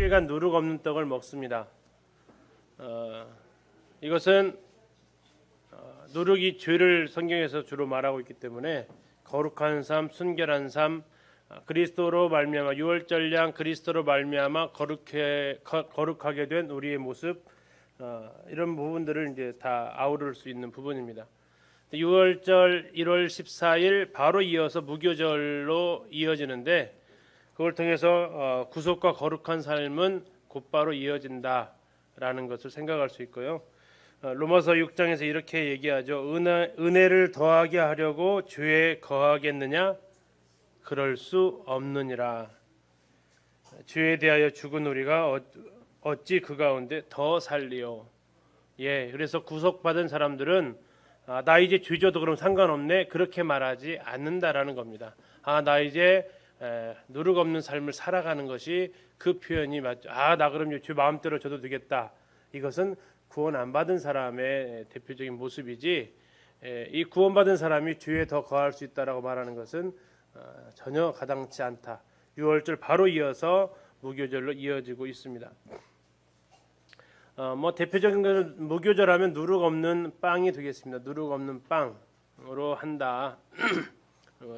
일주일간 누룩 없는 떡을 먹습니다. 이것은 누룩이 죄를 성경에서 주로 말하고 있기 때문에 거룩한 삶, 순결한 삶, 그리스도로 말미암아 유월절량 그리스도로 말미암아 거룩하게 된 우리의 모습, 이런 부분들을 이제 다 아우를 수 있는 부분입니다. 6월절 1월 14일 바로 이어서 무교절로 이어지는데 그걸 통해서 구속과 거룩한 삶은 곧바로 이어진다라는 것을 생각할 수 있고요. 로마서 6장에서 이렇게 얘기하죠. 은혜를 더하게 하려고 죄에 거하겠느냐? 그럴 수 없느니라. 죄에 대하여 죽은 우리가 어찌 그 가운데 더 살리요. 그래서 구속받은 사람들은 나 이제 죄져도 그럼 상관없네, 그렇게 말하지 않는다라는 겁니다. 나 이제 누룩 없는 삶을 살아가는 것이 그 표현이 맞죠. 나 그럼 죄 마음대로 져도 되겠다. 이것은 구원 안 받은 사람의 대표적인 모습이지, 이 구원받은 사람이 죄에 더 거할 수 있다라고 말하는 것은 전혀 가당치 않다. 6월절 바로 이어서 무교절로 이어지고 있습니다. 대표적인 것은 무교절하면 누룩 없는 빵이 되겠습니다. 누룩 없는 빵으로 한다.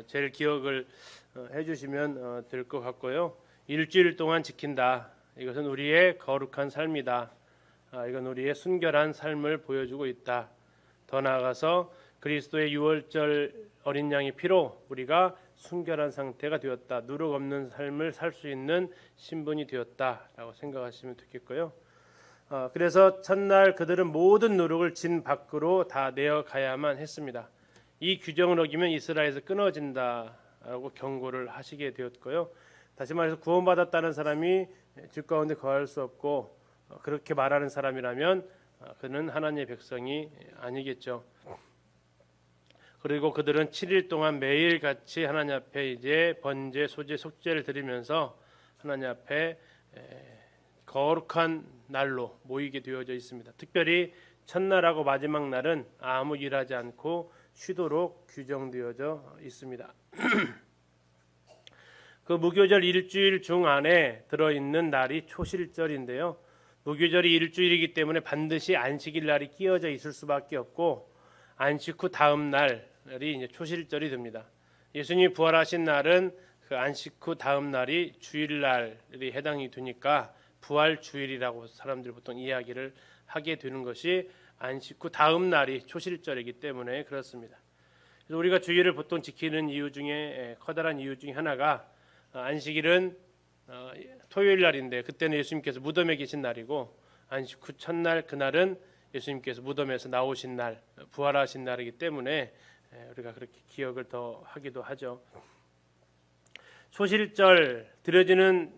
제일 기억을 해주시면 될 것 같고요. 일주일 동안 지킨다. 이것은 우리의 거룩한 삶이다. 이건 우리의 순결한 삶을 보여주고 있다. 더 나아가서 그리스도의 유월절 어린 양의 피로 우리가 순결한 상태가 되었다. 누룩 없는 삶을 살 수 있는 신분이 되었다라고 생각하시면 되겠고요. 그래서 첫날 그들은 모든 누룩을 진 밖으로 다 내어 가야만 했습니다. 이 규정을 어기면 이스라엘에서 끊어진다라고 경고를 하시게 되었고요. 다시 말해서 구원받았다는 사람이 집 가운데 거할 수 없고, 그렇게 말하는 사람이라면 그는 하나님의 백성이 아니겠죠. 그리고 그들은 7일 동안 매일같이 하나님 앞에 이제 번제, 소제, 속죄를 드리면서 하나님 앞에 거룩한 날로 모이게 되어져 있습니다. 특별히 첫날하고 마지막 날은 아무 일하지 않고 쉬도록 규정되어져 있습니다. 그 무교절 일주일 중 안에 들어있는 날이 초실절인데요. 무교절이 일주일이기 때문에 반드시 안식일 날이 끼어져 있을 수밖에 없고, 안식 후 다음 날이 이제 초실절이 됩니다. 예수님이 부활하신 날은 그 안식 후 다음 날이 주일날이 해당이 되니까 부활 주일이라고 사람들이 보통 이야기를 하게 되는 것이 안식 후 다음 날이 초실절이기 때문에 그렇습니다. 그래서 우리가 주일을 보통 지키는 이유 중에 커다란 이유 중에 하나가, 안식일은 토요일 날인데 그때는 예수님께서 무덤에 계신 날이고, 안식 후 첫날 그날은 예수님께서 무덤에서 나오신 날, 부활하신 날이기 때문에 우리가 그렇게 기억을 더 하기도 하죠. 초실절 드려지는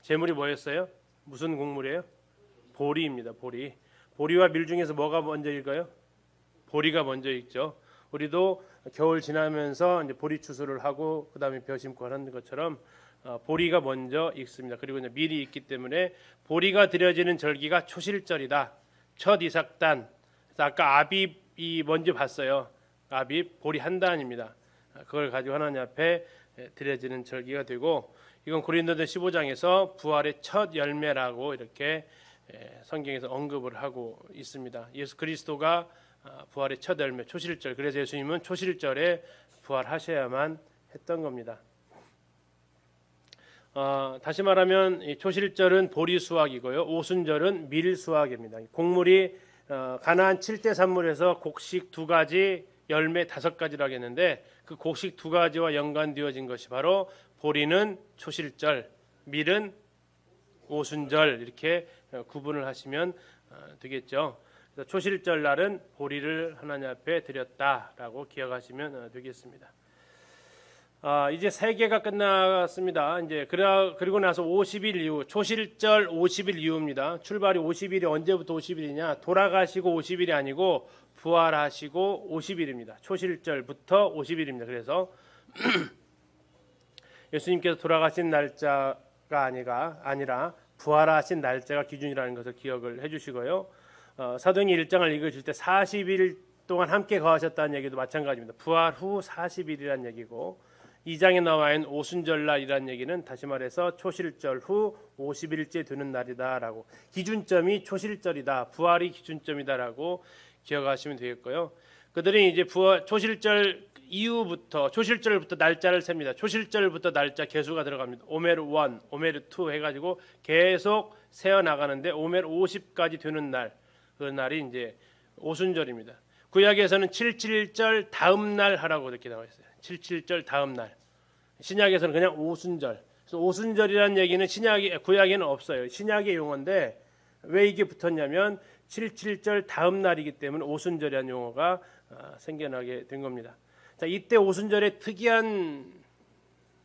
제물이 뭐였어요? 무슨 곡물이에요? 보리입니다. 보리. 보리와 밀 중에서 뭐가 먼저 익어요? 보리가 먼저 익죠. 우리도 겨울 지나면서 이제 보리 추수를 하고 그다음에 벼 심고 하는 것처럼 보리가 먼저 익습니다. 그리고 이제 밀이 있기 때문에 보리가 드려지는 절기가 초실절이다. 첫 이삭단. 아까 아빕이 뭔지 봤어요. 아빕 보리 한 단입니다. 그걸 가지고 하나님 앞에 드려지는 절기가 되고, 이건 고린도서 15장에서 부활의 첫 열매라고 이렇게 성경에서 언급을 하고 있습니다. 예수 그리스도가 부활의 첫 열매, 초실절. 그래서 예수님은 초실절에 부활하셔야만 했던 겁니다. 다시 말하면 이 초실절은 보리 수확이고요, 오순절은 밀 수확입니다. 곡물이 가나안 7대 산물에서 곡식 2가지, 열매 5가지라고 하겠는데, 그 곡식 2가지와 연관되어진 것이 바로 보리는 초실절, 밀은 오순절, 이렇게 구분을 하시면 되겠죠. 그래서 초실절 날은 보리를 하나님 앞에 드렸다라고 기억하시면 되겠습니다. 이제 세계가 끝났습니다. 이제 그리고 나서 50일 이후, 초실절 50일 이후입니다. 출발이 50일이 언제부터 50일이냐? 돌아가시고 50일이 아니고 부활하시고 50일입니다. 초실절부터 50일입니다. 그래서 예수님께서 돌아가신 날짜가 아니라 부활하신 날짜가 기준이라는 것을 기억을 해주시고요. 사도행전 1장을 읽으실 때 40일 동안 함께 거하셨다는 얘기도 마찬가지입니다. 부활 후 40일이라는 얘기고, 2장에 나와 있는 오순절날이라는 얘기는 다시 말해서 초실절 후 50일째 되는 날이다라고, 기준점이 초실절이다, 부활이 기준점이다라고 기억하시면 되겠고요. 그들이 이제 초실절 이후부터, 초실절부터 날짜를 셉니다. 초실절부터 날짜 개수가 들어갑니다. 오메르 1, 오메르 2 해가지고 계속 세어 나가는데 오메르 50까지 되는 날, 그 날이 이제 오순절입니다. 구약에서는 77절 다음 날 하라고 이렇게 나와 있어요. 77절 다음 날. 신약에서는 그냥 오순절. 그래서 오순절이라는 얘기는 구약에는 없어요. 신약의 용어인데 왜 이게 붙었냐면 77절 다음 날이기 때문에 오순절이라는 용어가 생겨나게 된 겁니다. 자, 이때 오순절의 특이한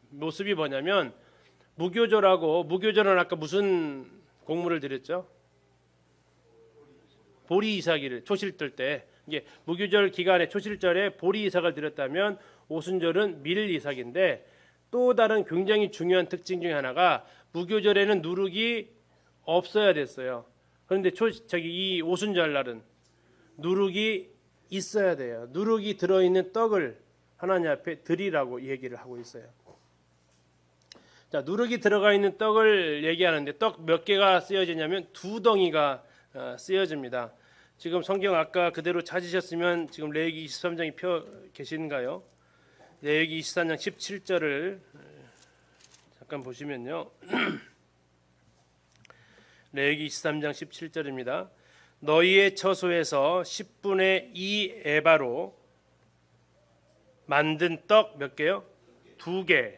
모습이 뭐냐면 무교절은 아까 무슨 곡물을 드렸죠? 보리 이삭이를 초실절 때, 이게 무교절 기간에 초실절에 보리 이삭을 드렸다면 오순절은 밀 이삭인데, 또 다른 굉장히 중요한 특징 중에 하나가 무교절에는 누룩이 없어야 됐어요. 그런데 이 오순절 날은 누룩이 있어야 돼요. 누룩이 들어있는 떡을 하나님 앞에 드리라고 얘기를 하고 있어요. 자, 누룩이 들어가 있는 떡을 얘기하는데 떡 몇 개가 쓰여지냐면 2덩이가 쓰여집니다. 지금 성경 아까 그대로 찾으셨으면 지금 레위기 23장이 펴 계신가요? 레위기 23장 17절을 잠깐 보시면요. 레위기 23장 17절입니다. 너희의 처소에서 10분의 2 에바로 만든 떡 몇 개요? 2개.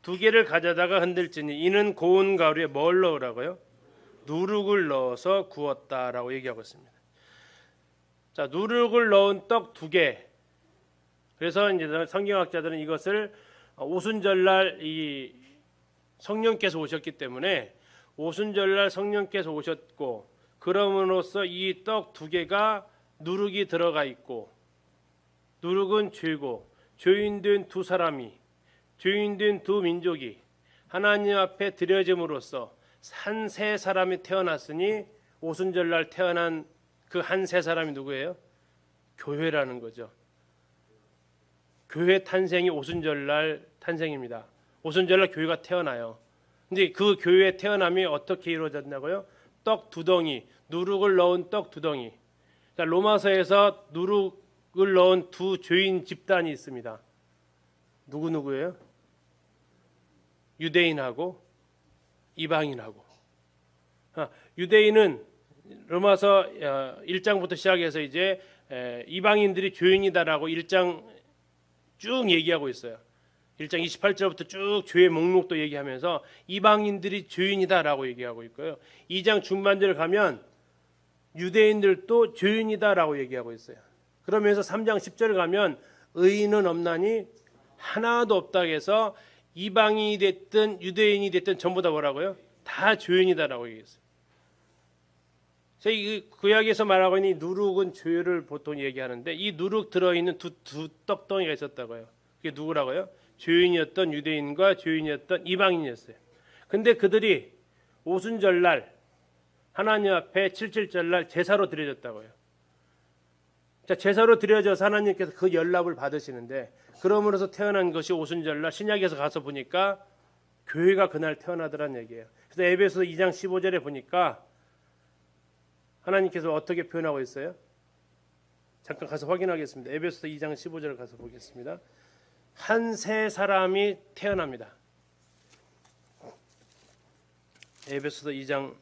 2개를 가져다가 흔들지니 이는 고운 가루에 뭘 넣으라고요? 누룩을 넣어서 구웠다라고 얘기하고 있습니다. 자, 누룩을 넣은 떡 2개. 그래서 이제 성경학자들은 이것을 오순절날 이 성령께서 오셨기 때문에 오순절날 성령께서 오셨고, 그럼으로써 이 떡 2개가 누룩이 들어가 있고, 누룩은 죄고, 죄인된 2사람이, 죄인된 2민족이 하나님 앞에 드려짐으로써 한 세 사람이 태어났으니 오순절날 태어난 그 한 세 사람이 누구예요? 교회라는 거죠. 교회 탄생이 오순절날 탄생입니다. 오순절날 교회가 태어나요. 근데 그 교회의 태어남이 어떻게 이루어졌냐고요? 떡 2덩이, 누룩을 넣은 떡 2덩이. 그러니까 로마서에서 누룩을 넣은 2 죄인 집단이 있습니다. 누구예요? 유대인하고 이방인하고. 유대인은 로마서 1장부터 시작해서 이제 이방인들이 죄인이다라고 1장 쭉 얘기하고 있어요. 1장 28절부터 쭉 죄의 목록도 얘기하면서 이방인들이 죄인이다라고 얘기하고 있고요. 2장 중반절 가면 유대인들도 죄인이다라고 얘기하고 있어요. 그러면서 3장 10절 가면 의인은 없나니 하나도 없다 해서 이방인이 됐든 유대인이 됐든 전부 다 뭐라고요? 다 죄인이다라고 얘기했어요. 저희 구약에서 말하고 있는 이 누룩은 죄를 보통 얘기하는데, 이 누룩 들어있는 두 떡덩이가 있었다고요. 그게 누구라고요? 죄인이었던 유대인과 죄인이었던 이방인이었어요. 근데 그들이 오순절날 하나님 앞에 77절날 제사로 드려졌다고요. 자, 제사로 드려져서 하나님께서 그 연락을 받으시는데, 그러므로서 태어난 것이 오순절날, 신약에서 가서 보니까 교회가 그날 태어나더란 얘기예요. 그래서 에베소 2장 15절에 보니까 하나님께서 어떻게 표현하고 있어요? 잠깐 가서 확인하겠습니다. 에베소 2장 15절 가서 보겠습니다. 한 세 사람이 태어납니다. 에베소서 2장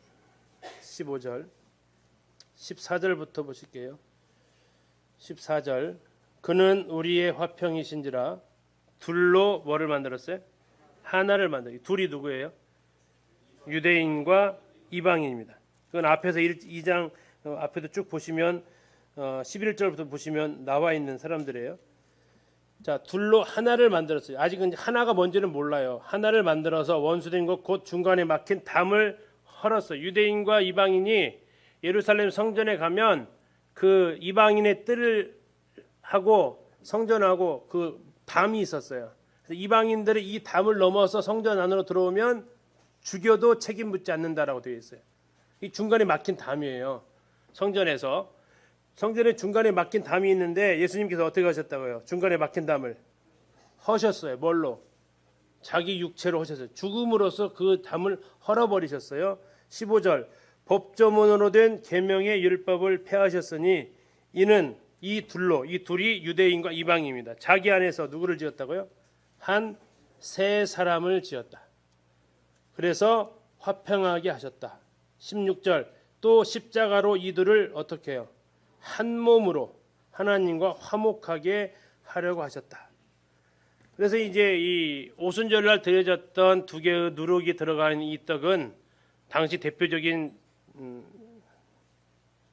15절 14절부터 보실게요. 14절 그는 우리의 화평이신지라 둘로 뭐를 만들었어요? 하나를 만들기. 둘이 누구예요? 유대인과 이방인입니다. 그건 앞에서 2장 앞에도 쭉 보시면 11절부터 보시면 나와 있는 사람들이에요. 자, 둘로 하나를 만들었어요. 아직은 하나가 뭔지는 몰라요. 하나를 만들어서 원수된 것 곧 중간에 막힌 담을 헐었어요. 유대인과 이방인이 예루살렘 성전에 가면 그 이방인의 뜰을 하고 성전하고 그 담이 있었어요. 그래서 이방인들이 이 담을 넘어서 성전 안으로 들어오면 죽여도 책임 묻지 않는다라고 되어 있어요. 이 중간에 막힌 담이에요. 성전에서 성전에 중간에 막힌 담이 있는데 예수님께서 어떻게 하셨다고요? 중간에 막힌 담을 허셨어요. 뭘로? 자기 육체로 하셨어요. 죽음으로써 그 담을 헐어버리셨어요. 15절 법조문으로 된 계명의 율법을 폐하셨으니 이는 이 둘이 유대인과 이방인입니다. 자기 안에서 누구를 지었다고요? 한 세 사람을 지었다. 그래서 화평하게 하셨다. 16절 또 십자가로 이들을 어떻게 해요? 한 몸으로 하나님과 화목하게 하려고 하셨다. 그래서 이제 이 오순절날 드려졌던 두 개의 누룩이 들어간 이 떡은 당시 대표적인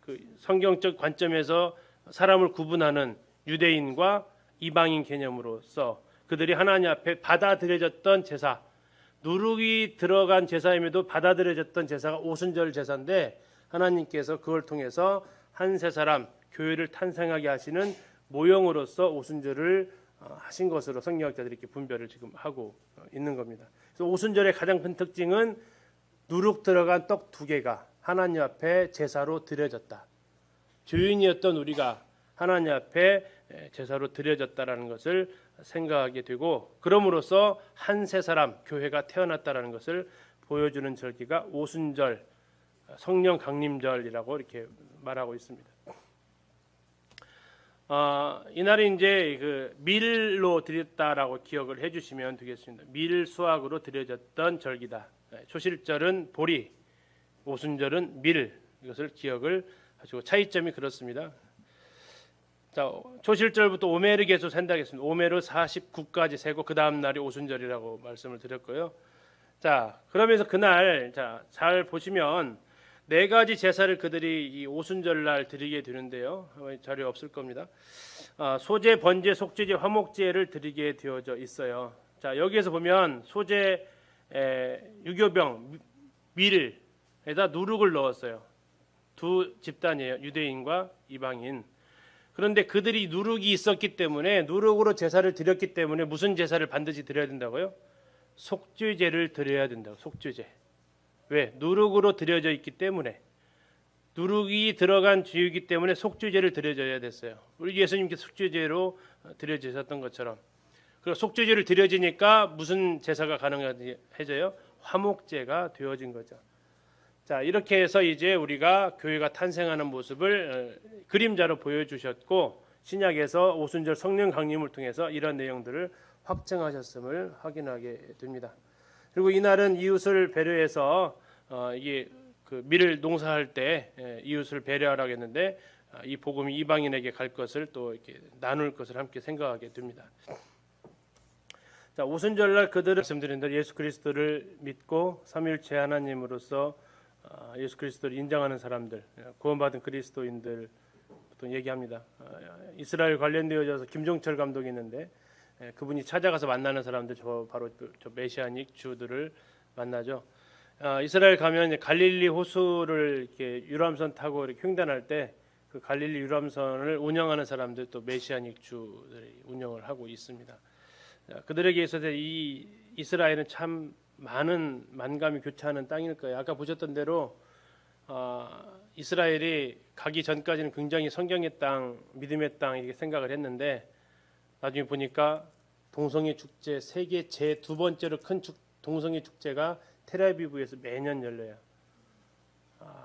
그 성경적 관점에서 사람을 구분하는 유대인과 이방인 개념으로서 그들이 하나님 앞에 받아들여졌던 제사, 누룩이 들어간 제사임에도 받아들여졌던 제사가 오순절 제사인데 하나님께서 그걸 통해서 한 세 사람 교회를 탄생하게 하시는 모형으로서 오순절을 하신 것으로 성경학자들이 이렇게 분별을 지금 하고 있는 겁니다. 그래서 오순절의 가장 큰 특징은 누룩 들어간 떡 두 개가 하나님 앞에 제사로 드려졌다. 죄인이었던 우리가 하나님 앞에 제사로 드려졌다라는 것을 생각하게 되고 그럼으로써 한 세 사람 교회가 태어났다라는 것을 보여주는 절기가 오순절 성령 강림절이라고 이렇게 말하고 있습니다. 이날이 이제 그 밀로 드렸다라고 기억을 해주시면 되겠습니다. 밀 수확으로 드려졌던 절기다. 초실절은 보리, 오순절은 밀 이것을 기억을 하시고 차이점이 그렇습니다. 자, 초실절부터 오메르 계수 센다겠습니다. 오메르 49까지 세고 그 다음 날이 오순절이라고 말씀을 드렸고요. 자, 그러면서 그날 잘 보시면 네 가지 제사를 그들이 이 오순절 날 드리게 되는데요. 자료 없을 겁니다. 소제, 번제, 속죄제, 화목제를 드리게 되어져 있어요. 자, 여기에서 보면 소제, 유교병, 밀에다 누룩을 넣었어요. 두 집단이에요. 유대인과 이방인. 그런데 그들이 누룩이 있었기 때문에 누룩으로 제사를 드렸기 때문에 무슨 제사를 반드시 드려야 된다고요? 속죄제를 드려야 된다고. 속죄제. 왜? 누룩으로 드려져 있기 때문에 누룩이 들어간 죄이기 때문에 속죄제를 드려져야 됐어요. 우리 예수님께 속죄제로 드려지셨던 것처럼. 그리고 속죄제를 드려지니까 무슨 제사가 가능해져요? 화목제가 되어진 거죠. 자, 이렇게 해서 이제 우리가 교회가 탄생하는 모습을 그림자로 보여주셨고 신약에서 오순절 성령 강림을 통해서 이런 내용들을 확증하셨음을 확인하게 됩니다. 그리고 이날은 이웃을 배려해서 이게 그 밀을 농사할 때 이웃을 배려하라고 했는데 이 복음이 이방인에게 갈 것을 또 이렇게 나눌 것을 함께 생각하게 됩니다. 자, 오순절날 그들은 말씀드린 대로 예수 그리스도를 믿고 삼위일체 하나님으로서 예수 그리스도를 인정하는 사람들, 구원받은 그리스도인들 보통 얘기합니다. 이스라엘 관련되어져서 김종철 감독이 있는데 그분이 찾아가서 만나는 사람들 바로 저 메시아닉 주들을 만나죠. 이스라엘 가면 이제 갈릴리 호수를 이렇게 유람선 타고 이렇게 횡단할 때 그 갈릴리 유람선을 운영하는 사람들 또 메시아닉 주들이 운영을 하고 있습니다. 그들에게 있어서 이 이스라엘은 참 많은 만감이 교차하는 땅일 거예요. 아까 보셨던 대로 이스라엘이 가기 전까지는 굉장히 성경의 땅, 믿음의 땅 이렇게 생각을 했는데 나중에 보니까 동성애 축제 세계 제 두 번째로 큰 동성애 축제가 텔아비브에서 매년 열려요.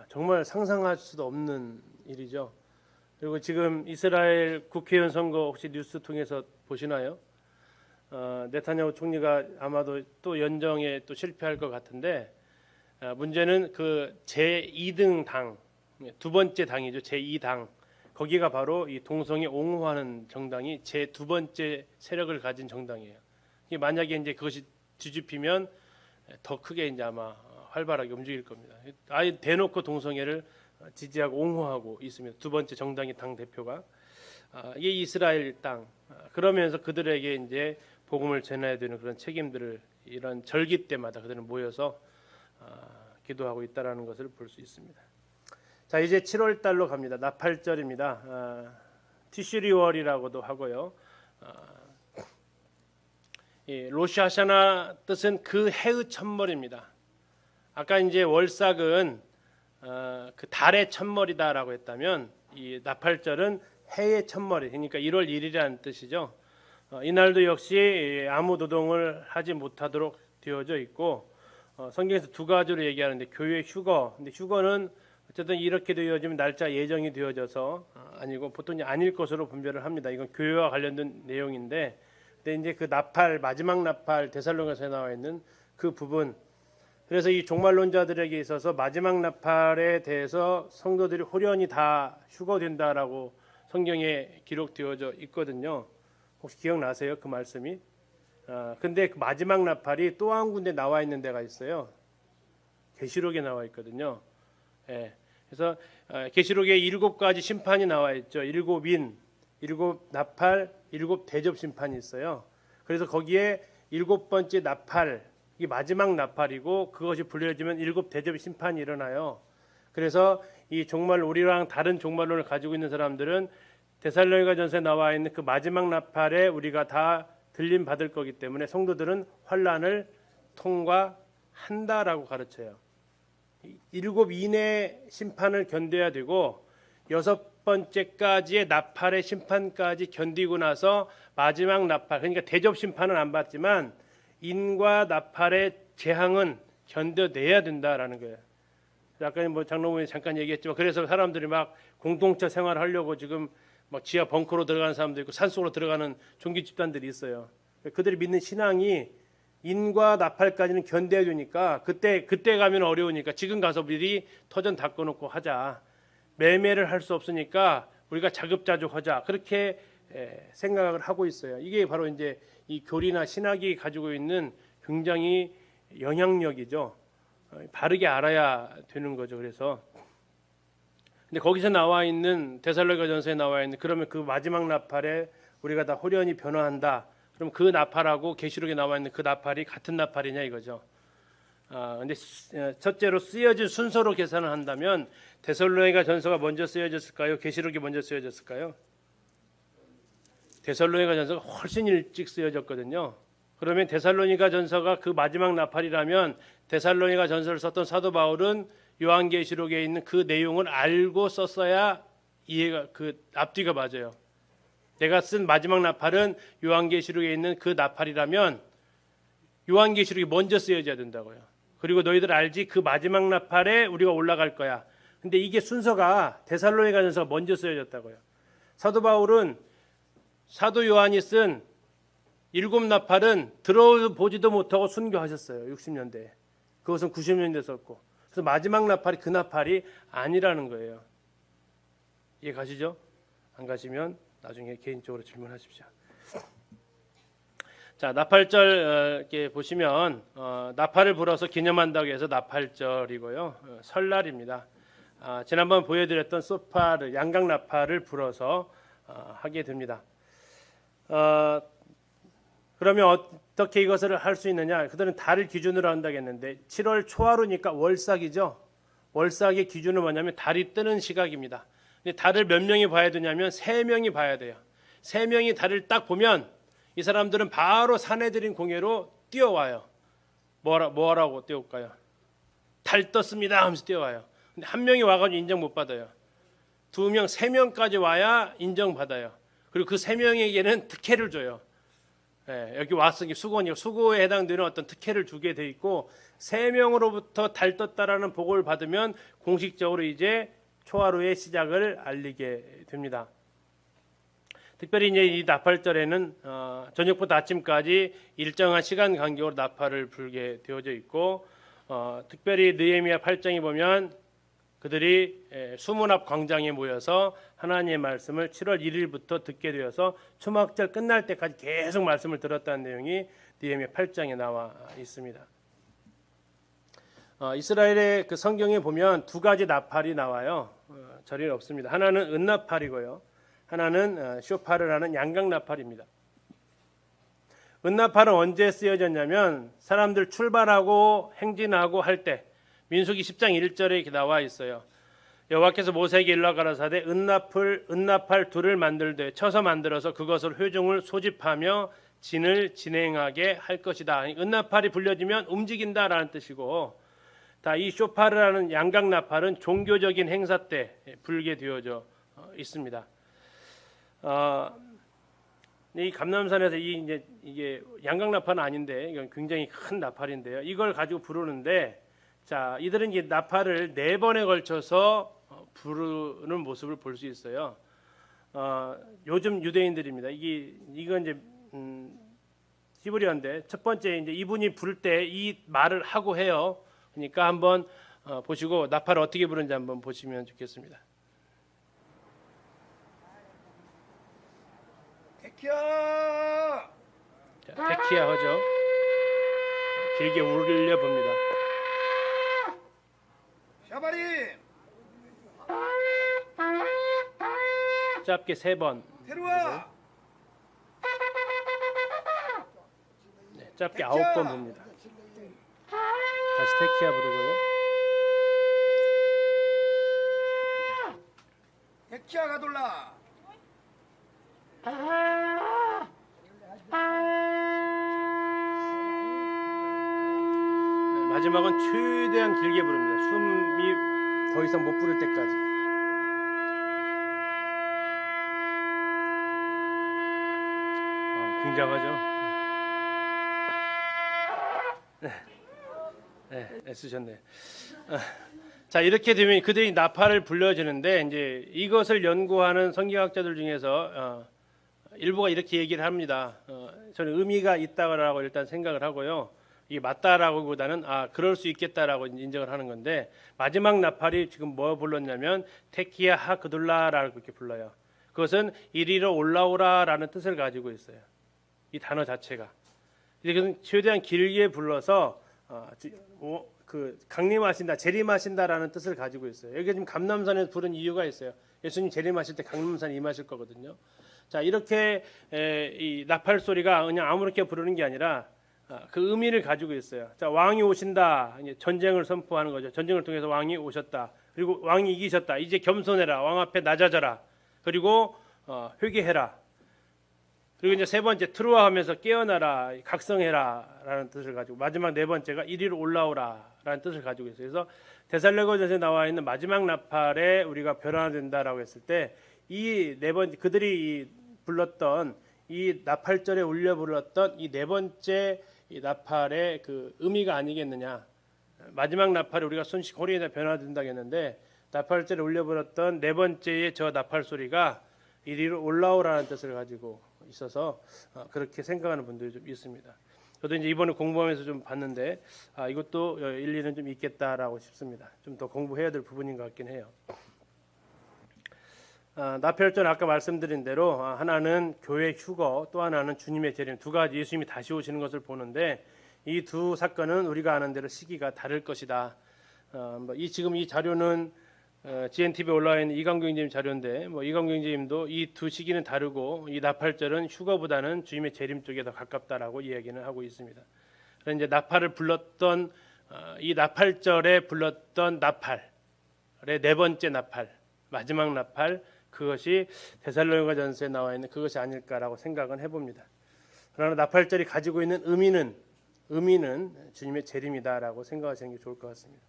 정말 상상할 수도 없는 일이죠. 그리고 지금 이스라엘 국회의원 선거 혹시 뉴스 통해서 보시나요? 네타냐후 총리가 아마도 또 연정에 또 실패할 것 같은데 문제는 그 제2등 당, 두 번째 당이죠. 제2당. 거기가 바로 이 동성애 옹호하는 정당이 제 두 번째 세력을 가진 정당이에요. 만약에 이제 그것이 뒤집히면 더 크게 이제 아마 활발하게 움직일 겁니다. 아예 대놓고 동성애를 지지하고 옹호하고 있습니다. 두 번째 정당의 당 대표가 이게 이스라엘 땅. 그러면서 그들에게 이제 복음을 전해야 되는 그런 책임들을 이런 절기 때마다 그들은 모여서 기도하고 있다라는 것을 볼 수 있습니다. 자, 이제 7월 달로 갑니다. 나팔절입니다. 티슈리월이라고도 하고요. 로시아샤나 뜻은 그 해의 첫머리입니다. 아까 이제 월삭은 그 달의 첫머리다라고 했다면 이 나팔절은 해의 첫머리, 그러니까 1월 1일이라는 뜻이죠. 이날도 역시 아무 노동을 하지 못하도록 되어져 있고 성경에서 두 가지로 얘기하는데 교회 휴거. 근데 휴거는 어쨌든 이렇게 되어지면 날짜 예정이 되어져서 아니고 보통 아닐 것으로 분별을 합니다. 이건 교회와 관련된 내용인데, 근데 이제 그 나팔 마지막 나팔 데살로니가서에 나와 있는 그 부분. 그래서 이 종말론자들에게 있어서 마지막 나팔에 대해서 성도들이 홀연히 다 휴거된다라고 성경에 기록되어져 있거든요. 혹시 기억나세요? 그 말씀이? 근데 그 마지막 나팔이 또 한 군데 나와 있는 데가 있어요. 계시록에 나와 있거든요. 예. 그래서 계시록에 7가지 심판이 나와 있죠. 7인, 7나팔, 7대접 심판이 있어요. 그래서 거기에 7번째 나팔, 이 마지막 나팔이고 그것이 불려지면 7대접 심판이 일어나요. 그래서 이 종말 우리랑 다른 종말론을 가지고 있는 사람들은 데살로니가전서에 나와 있는 그 마지막 나팔에 우리가 다 들림 받을 거기 때문에 성도들은 환란을 통과한다라고 가르쳐요. 7인의 심판을 견뎌야 되고 6번째까지의 나팔의 심판까지 견디고 나서 마지막 나팔, 그러니까 대접 심판은 안 받지만 인과 나팔의 재앙은 견뎌내야 된다라는 거예요. 아까 뭐 장로님이 잠깐 얘기했지만 그래서 사람들이 막 공동체 생활을 하려고 지금 막 지하 벙커로 들어가는 사람도 있고 산속으로 들어가는 종교 집단들이 있어요. 그들이 믿는 신앙이 인과 나팔까지는 견뎌야 되니까 그때 가면 어려우니까 지금 가서 미리 터전 닦아놓고 하자. 매매를 할 수 없으니까 우리가 자급자족하자. 그렇게 생각을 하고 있어요. 이게 바로 이제 이 교리나 신학이 가지고 있는 굉장히 영향력이죠. 바르게 알아야 되는 거죠. 그래서 근데 거기서 나와 있는 데살로니가전서에 나와 있는 그러면 그 마지막 나팔에 우리가 다 홀연히 변화한다. 그럼 그 나팔하고 계시록에 나와 있는 그 나팔이 같은 나팔이냐 이거죠. 근데 첫째로 쓰여진 순서로 계산을 한다면 데살로니가전서가 먼저 쓰여졌을까요? 계시록이 먼저 쓰여졌을까요? 데살로니가전서가 훨씬 일찍 쓰여졌거든요. 그러면 데살로니가전서가 그 마지막 나팔이라면 데살로니가전서를 썼던 사도 바울은 요한계시록에 있는 그 내용을 알고 썼어야 이해가 그 앞뒤가 맞아요. 내가 쓴 마지막 나팔은 요한계시록에 있는 그 나팔이라면 요한계시록이 먼저 쓰여져야 된다고요. 그리고 너희들 알지? 그 마지막 나팔에 우리가 올라갈 거야. 근데 이게 순서가 데살로니가전서가 먼저 쓰여졌다고요. 사도 바울은 사도 요한이 쓴 7나팔은 들어보지도 못하고 순교하셨어요. 60년대에. 그것은 90년대에 썼고. 그래서 마지막 나팔이 그 나팔이 아니라는 거예요. 이해 가시죠? 안 가시면 나중에 개인적으로 질문하십시오. 자, 나팔절 이렇게 보시면 나팔을 불어서 기념한다고 해서 나팔절이고요. 설날입니다. 지난번 보여드렸던 소파르 양각 나팔을 불어서 하게 됩니다. 그러면 어떻게 이것을 할 수 있느냐? 그들은 달을 기준으로 한다고 했는데 7월 초하루니까 월삭이죠. 월삭의 기준은 뭐냐면 달이 뜨는 시각입니다. 근데 달을 몇 명이 봐야 되냐면 3명이 봐야 돼요. 3명이 달을 딱 보면 이 사람들은 바로 사내들인 공회로 뛰어와요. 뭐하라고 뛰어올까요? 달 떴습니다 하면서 뛰어와요. 근데 한 명이 와가지고 인정 못 받아요. 2명, 3명까지 와야 인정받아요. 그리고 그 3명에게는 특혜를 줘요. 여기 왔으니 수고에 해당되는 어떤 특혜를 주게 돼 있고 3명으로부터 달 떴다라는 보고를 받으면 공식적으로 이제 초하루의 시작을 알리게 됩니다. 특별히 이제 이 나팔절에는 저녁부터 아침까지 일정한 시간 간격으로 나팔을 불게 되어져 있고 특별히 느헤미야 8장에 보면 그들이 수문 앞 광장에 모여서 하나님의 말씀을 7월 1일부터 듣게 되어서 초막절 끝날 때까지 계속 말씀을 들었다는 내용이 느헤미야 8장에 나와 있습니다. 이스라엘의 그 성경에 보면 2가지 나팔이 나와요. 절이 없습니다. 하나는 은나팔이고요. 하나는 쇼파르라는 양각 나팔입니다. 은나팔은 언제 쓰여졌냐면 사람들 출발하고 행진하고 할 때 민수기 10장 1절에 이렇게 나와 있어요. 여호와께서 모세에게 일러 가라사대 은나팔 둘을 만들되 쳐서 만들어서 그것을 회중을 소집하며 진을 진행하게 할 것이다. 은나팔이 불려지면 움직인다라는 뜻이고, 이 쇼파르라는 양각 나팔은 종교적인 행사 때 불게 되어져 있습니다. 이 감람산에서 이제 이게 양강나팔은 아닌데 이건 굉장히 큰 나팔인데요. 이걸 가지고 부르는데 자 이들은 이 나팔을 4번에 걸쳐서 부르는 모습을 볼 수 있어요. 요즘 유대인들입니다. 이건 이제 히브리어인데 첫 번째 이제 이분이 부를 때 이 말을 하고 해요. 그러니까 한번 보시고 나팔을 어떻게 부르는지 한번 보시면 좋겠습니다. 테키야! 자, 테키야 하죠. 길게 울려 봅니다. 샤바리! 짧게 3번. 테루아! 네, 짧게 9번 봅니다. 다시 테키야 부르고요. 테키야 가돌라! 네, 마지막은 최대한 길게 부릅니다. 숨이 더 이상 못 부를 때까지. 굉장하죠. 네, 애쓰셨네. 자 이렇게 되면 그들이 나팔을 불려주는데 이제 이것을 연구하는 성경학자들 중에서 일부가 이렇게 얘기를 합니다. 저는 의미가 있다고 일단 생각을 하고요. 이게 맞다라고보다는 그럴 수 있겠다라고 인정을 하는 건데 마지막 나팔이 지금 뭐 불렀냐면 테키야 하그둘라라고 그렇게 불러요. 그것은 이리로 올라오라라는 뜻을 가지고 있어요. 이 단어 자체가. 이것은 최대한 길게 불러서 강림하신다, 재림하신다라는 뜻을 가지고 있어요. 여기 지금 감람산에서 부른 이유가 있어요. 예수님 재림하실 때 강림산에 임하실 거거든요. 자 이렇게 이 나팔 소리가 그냥 아무렇게 부르는 게 아니라 그 의미를 가지고 있어요. 자 왕이 오신다, 이제 전쟁을 선포하는 거죠. 전쟁을 통해서 왕이 오셨다. 그리고 왕이 이기셨다. 이제 겸손해라. 왕 앞에 낮아져라. 그리고 회개해라. 그리고 이제 3번째 트루아하면서 깨어나라, 각성해라라는 뜻을 가지고 마지막 4번째가 이리로 올라오라라는 뜻을 가지고 있어요. 그래서 데살로니가전서에 나와 있는 마지막 나팔에 우리가 변화된다라고 했을 때 이 4번째 그들이 불렀던 이 나팔절에 울려 불렀던 이 4번째 이 나팔의 그 의미가 아니겠느냐. 마지막 나팔에 우리가 손씩 호리에다 변화된다고 했는데 나팔절에 울려 불렀던 4번째의 저 나팔 소리가 이리로 올라오라는 뜻을 가지고 있어서 그렇게 생각하는 분들이 좀 있습니다. 저도 이제 이번에 공부하면서 좀 봤는데 이것도 일리는 좀 있겠다라고 싶습니다. 좀 더 공부해야 될 부분인 것 같긴 해요. 나팔절 아까 말씀드린 대로 하나는 교회 휴거, 또 하나는 주님의 재림, 두 가지 예수님이 다시 오시는 것을 보는데 이 두 사건은 우리가 아는 대로 시기가 다를 것이다. 지금 이 자료는 GNTV에 올라와 있는 이광규 형님 자료인데 이광규 형님도 이 두 시기는 다르고 이 나팔절은 휴거보다는 주님의 재림 쪽에 더 가깝다라고 이야기는 하고 있습니다. 그래서 이제 나팔을 불렀던 이 나팔절에 불렀던 나팔의 4번째 나팔, 마지막 나팔 그것이 데살로니가전서에 나와 있는 그것이 아닐까라고 생각은 해봅니다. 그러나 나팔절이 가지고 있는 의미는 주님의 재림이다라고 생각하시는 게 좋을 것 같습니다.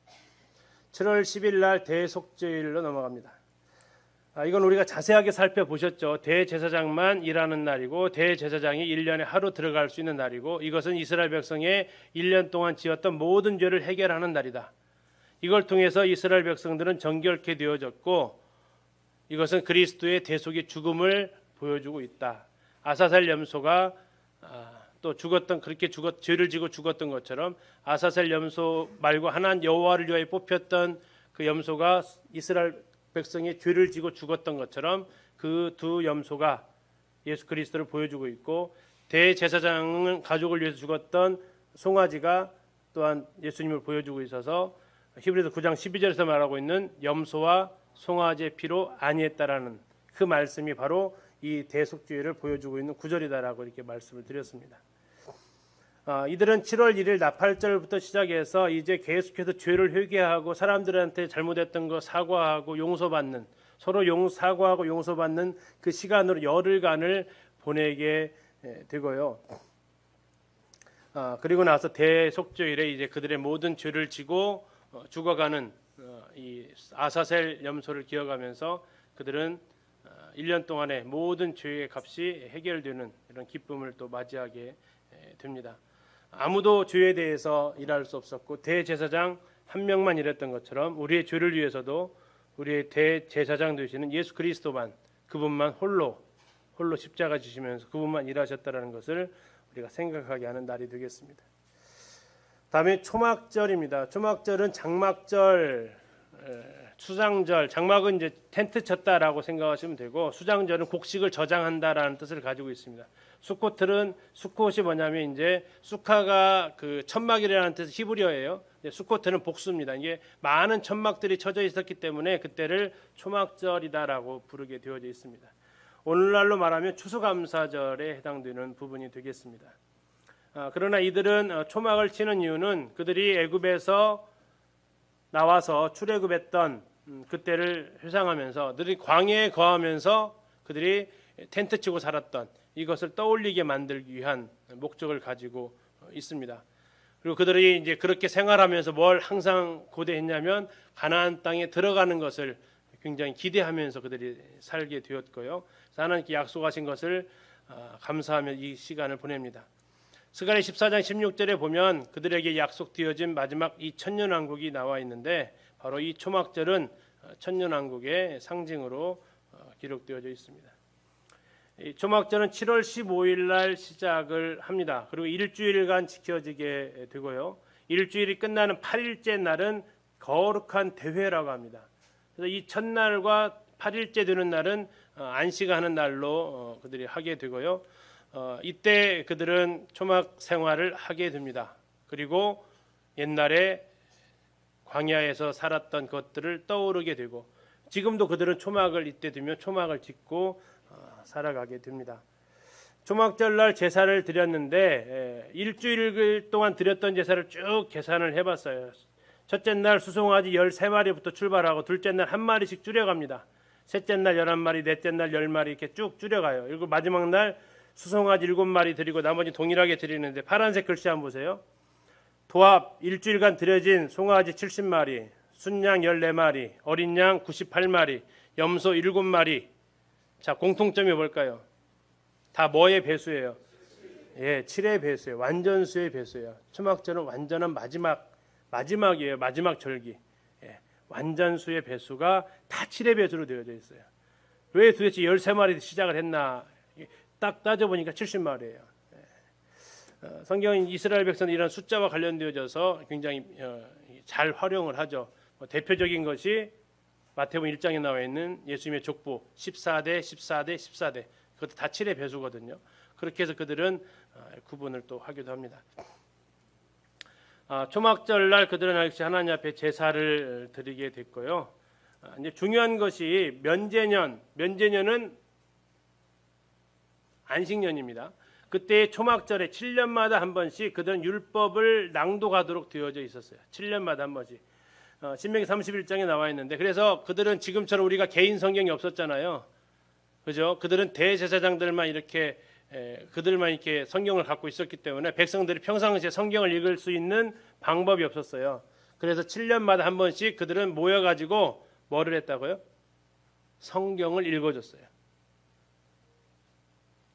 7월 10일 날 대속죄일로 넘어갑니다. 이건 우리가 자세하게 살펴보셨죠. 대제사장만 일하는 날이고 대제사장이 1년에 하루 들어갈 수 있는 날이고 이것은 이스라엘 백성의 1년 동안 지었던 모든 죄를 해결하는 날이다. 이걸 통해서 이스라엘 백성들은 정결케 되어졌고 이것은 그리스도의 대속의 죽음을 보여주고 있다. 아사셀 염소가 또 죄를 지고 죽었던 것처럼 아사셀 염소 말고 하나님 여호와를 위하여 뽑혔던 그 염소가 이스라엘 백성의 죄를 지고 죽었던 것처럼 그 두 염소가 예수 그리스도를 보여주고 있고 대제사장은 가족을 위해서 죽었던 송아지가 또한 예수님을 보여주고 있어서 히브리서 9장 12절에서 말하고 있는 염소와 송아지의 피로 안위했다라는 그 말씀이 바로 이 대속죄를 보여주고 있는 구절이다라고 이렇게 말씀을 드렸습니다. 이들은 7월 1일 나팔절부터 시작해서 이제 계속해서 죄를 회개하고 사람들한테 잘못했던 거 사과하고 용서받는 서로 사과하고 용서받는 그 시간으로 열흘간을 보내게 되고요. 그리고 나서 대속죄일에 이제 그들의 모든 죄를 지고 죽어가는 이 아사셀 염소를 기억하면서 그들은 1년 동안의 모든 죄의 값이 해결되는 이런 기쁨을 또 맞이하게 됩니다. 아무도 죄에 대해서 일할 수 없었고 대제사장 한 명만 일했던 것처럼 우리의 죄를 위해서도 우리의 대제사장 되시는 예수 그리스도만, 그분만 홀로 십자가 지시면서 그분만 일하셨다라는 것을 우리가 생각하게 하는 날이 되겠습니다. 다음에 초막절입니다. 초막절은 장막절, 수장절, 장막은 이제 텐트 쳤다라고 생각하시면 되고, 수장절은 곡식을 저장한다라는 뜻을 가지고 있습니다. 수콧이 뭐냐면 이제 수카가 그 천막이라는 뜻 히브리어예요. 수콧은 복수입니다. 이게 많은 천막들이 쳐져 있었기 때문에 그때를 초막절이다라고 부르게 되어져 있습니다. 오늘날로 말하면 추수감사절에 해당되는 부분이 되겠습니다. 그러나 이들은 초막을 치는 이유는 그들이 애굽에서 나와서 출애굽했던 그때를 회상하면서 그들이 광야에 거하면서 그들이 텐트 치고 살았던 이것을 떠올리게 만들기 위한 목적을 가지고 있습니다. 그리고 그들이 이제 그렇게 생활하면서 뭘 항상 고대했냐면 가나안 땅에 들어가는 것을 굉장히 기대하면서 그들이 살게 되었고요. 하나님께 약속하신 것을 감사하며 이 시간을 보냅니다. 스가랴 14장 16절에 보면 그들에게 약속되어진 마지막 이 천년왕국이 나와 있는데 바로 이 초막절은 천년왕국의 상징으로 기록되어져 있습니다. 이 초막절은 7월 15일 날 시작을 합니다. 그리고 일주일간 지켜지게 되고요. 일주일이 끝나는 8일째 날은 거룩한 대회라고 합니다. 그래서 이 첫날과 8일째 되는 날은 안식하는 날로 그들이 하게 되고요. 이때 그들은 초막 생활을 하게 됩니다. 그리고 옛날에 광야에서 살았던 것들을 떠오르게 되고 지금도 그들은 초막을 이때 두며 초막을 짓고 살아가게 됩니다. 초막절날 제사를 드렸는데 일주일 동안 드렸던 제사를 쭉 계산을 해봤어요. 첫째 날 수송아지 13마리부터 출발하고 둘째 날 한 마리씩 줄여갑니다. 셋째 날 11마리, 넷째 날 10마리 이렇게 쭉 줄여가요. 그리고 마지막 날 수송아지 7마리 드리고 나머지 동일하게 드리는데 파란색 글씨 한번 보세요. 도합 일주일간 드려진 송아지 70마리, 순양 14마리, 어린 양 98마리, 염소 7마리. 자, 공통점이 뭘까요? 다 뭐의 배수예요? 예, 7의 배수예요. 완전수의 배수예요. 초막절은 완전한 마지막이에요. 마지막 절기. 예, 완전수의 배수가 다 7의 배수로 되어져 있어요. 왜 도대체 13마리 시작을 했나? 딱 따져보니까 70마리예요. 성경은 이스라엘 백성은 이런 숫자와 관련되어져서 굉장히 잘 활용을 하죠. 대표적인 것이 마태복음 1장에 나와 있는 예수님의 족보 14대, 14대, 14대. 그것도 다 7의 배수거든요. 그렇게 해서 그들은 구분을 또 하기도 합니다. 초막절 날 그들은 역시 하나님 앞에 제사를 드리게 됐고요. 이제 중요한 것이 면제년은 안식년입니다. 그때 초막절에 7년마다 한 번씩 그들은 율법을 낭독하도록 되어져 있었어요. 7년마다 한 번씩. 신명기 31장에 나와 있는데 그래서 그들은 지금처럼 우리가 개인 성경이 없었잖아요. 그죠? 그들은 대제사장들만 이렇게 성경을 갖고 있었기 때문에 백성들이 평상시에 성경을 읽을 수 있는 방법이 없었어요. 그래서 7년마다 한 번씩 그들은 모여가지고 뭐를 했다고요? 성경을 읽어줬어요.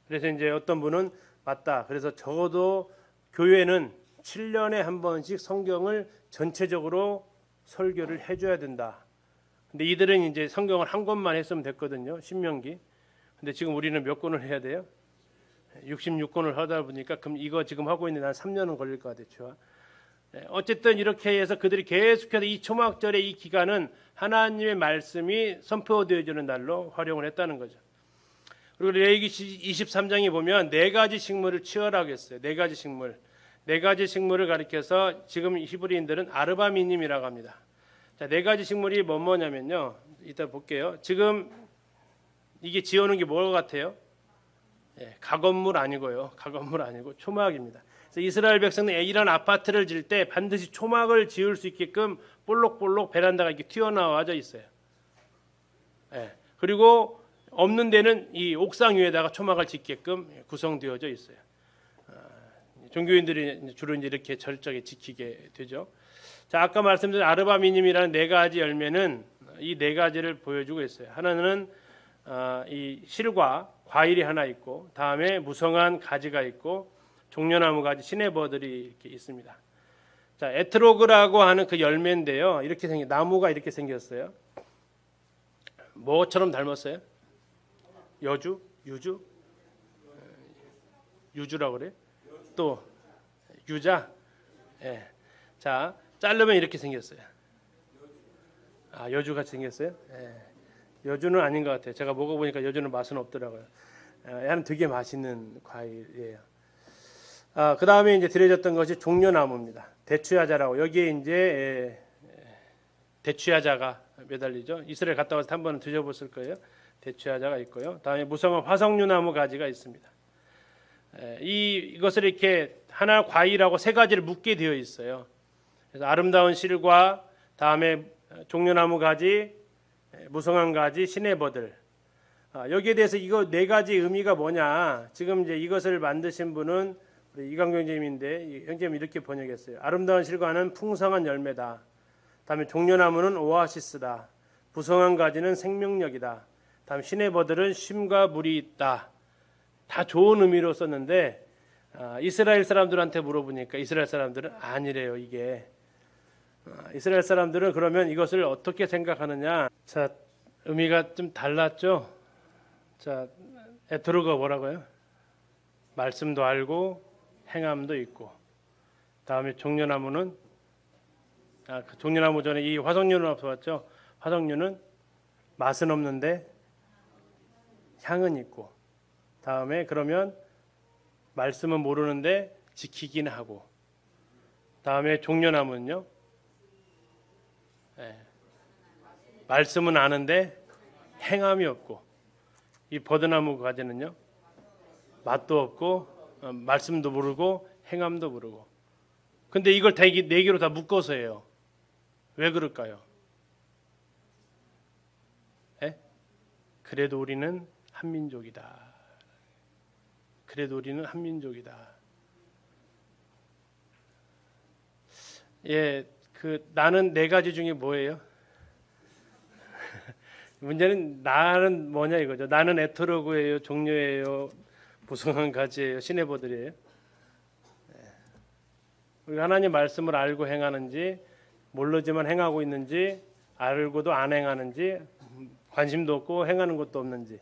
그래서 이제 어떤 분은 맞다. 그래서 적어도 교회는 7년에 한 번씩 성경을 전체적으로 설교를 해줘야 된다. 근데 이들은 이제 성경을 한 권만 했으면 됐거든요. 신명기. 근데 지금 우리는 몇 권을 해야 돼요? 66권을 하다 보니까 그럼 이거 지금 하고 있는 한 3년은 걸릴 것 같아요. 어쨌든 이렇게 해서 그들이 계속해서 이 초막절의 이 기간은 하나님의 말씀이 선포되어지는 날로 활용을 했다는 거죠. 그리고 레위기 23장에 보면 네 가지 식물을 치어라고 했어요. 네 가지 식물을 가리켜서 지금 히브리인들은 아르바미님이라고 합니다. 자, 네 가지 식물이 뭐냐면요. 이따 볼게요. 지금 이게 지어놓은 게 뭐 같아요? 가건물 아니고요. 가건물 아니고 초막입니다. 그래서 이스라엘 백성은 이런 아파트를 지을 때 반드시 초막을 지을 수 있게끔 볼록볼록 베란다가 이렇게 튀어나와져 있어요. 그리고 없는 데는 이 옥상 위에다가 초막을 짓게끔 구성되어져 있어요. 종교인들이 주로 이렇게 철저하게 지키게 되죠. 자, 아까 말씀드린 아르바미님이라는 네 가지 열매는 이 네 가지를 보여주고 있어요. 하나는 이 실과 과일이 하나 있고 다음에 무성한 가지가 있고 종려나무 가지 시내버들이 이렇게 있습니다. 자, 에트로그라고 하는 그 열매인데요. 이렇게 나무가 이렇게 생겼어요. 뭐처럼 닮았어요? 여주, 유주, 유주라고 그래요? 또 유자. 예. 자, 자르면 이렇게 생겼어요. 아, 여주 같이 생겼어요? 예. 여주는 아닌 것 같아요. 제가 먹어보니까 여주는 맛은 없더라고요. 얘는 되게 맛있는 과일이에요. 그 다음에 이제 들여졌던 것이 종려나무입니다. 대추야자라고 여기에 이제 대추야자가 매달리죠. 이스라엘 갔다 와서 한 번은 드셔보실 거예요. 대추야자가 있고요. 다음에 무성한 화석류나무 가지가 있습니다. 이것을 이렇게 하나 과일하고 세 가지를 묶게 되어 있어요. 그래서 아름다운 실과 다음에 종려나무 가지, 무성한 가지, 시내버들. 여기에 대해서 이거 네 가지 의미가 뭐냐? 지금 이제 이것을 만드신 분은 우리 이광경 형제님인데 형제님 이렇게 번역했어요. 아름다운 실과는 풍성한 열매다. 다음에 종려나무는 오아시스다. 무성한 가지는 생명력이다. 다음 시내버들은 쉼과 물이 있다. 다 좋은 의미로 썼는데 이스라엘 사람들한테 물어보니까 이스라엘 사람들은 아니래요. 이게 이스라엘 사람들은 그러면 이것을 어떻게 생각하느냐? 자, 의미가 좀 달랐죠. 자, 에트로가 뭐라고요? 말씀도 알고 행함도 있고. 다음에 종려나무는 그 종려나무 전에 이 화석류는 없었죠. 화석류는 맛은 없는데 향은 있고. 다음에 그러면 말씀은 모르는데 지키긴 하고. 다음에 종려나무는요. 말씀은 아는데 행함이 없고. 이 버드나무 가지는요. 맛도 없고 말씀도 모르고 행함도 모르고. 근데 이걸 네 개로 다 묶어서 해요. 왜 그럴까요? 그래도 우리는 한민족이다. 그래도 우리는 한민족이다. 예, 나는 네 가지 중에 뭐예요? 문제는 나는 뭐냐 이거죠. 나는 에트로그예요, 종려예요, 무성한 가지예요, 시내버들이에요. 우리 하나님 말씀을 알고 행하는지, 모르지만 행하고 있는지, 알고도 안 행하는지, 관심도 없고 행하는 것도 없는지.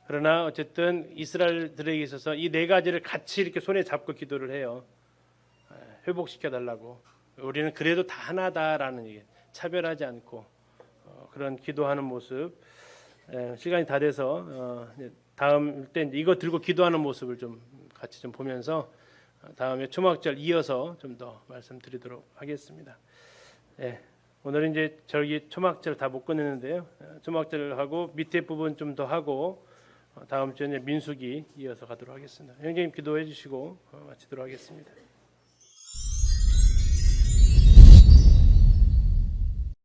그러나 어쨌든 이스라엘들에게 있어서 이 네 가지를 같이 이렇게 손에 잡고 기도를 해요. 회복시켜 달라고. 우리는 그래도 다 하나다라는 얘기. 차별하지 않고 그런 기도하는 모습. 시간이 다 돼서 다음 때 이거 들고 기도하는 모습을 좀 같이 좀 보면서 다음에 초막절 이어서 좀 더 말씀드리도록 하겠습니다. 오늘은 이제 저기 초막절 다 못 끝내는데요. 초막절을 하고 밑에 부분 좀 더 하고 다음 주에 민수기 이어서 가도록 하겠습니다. 형제님 기도해 주시고 마치도록 하겠습니다.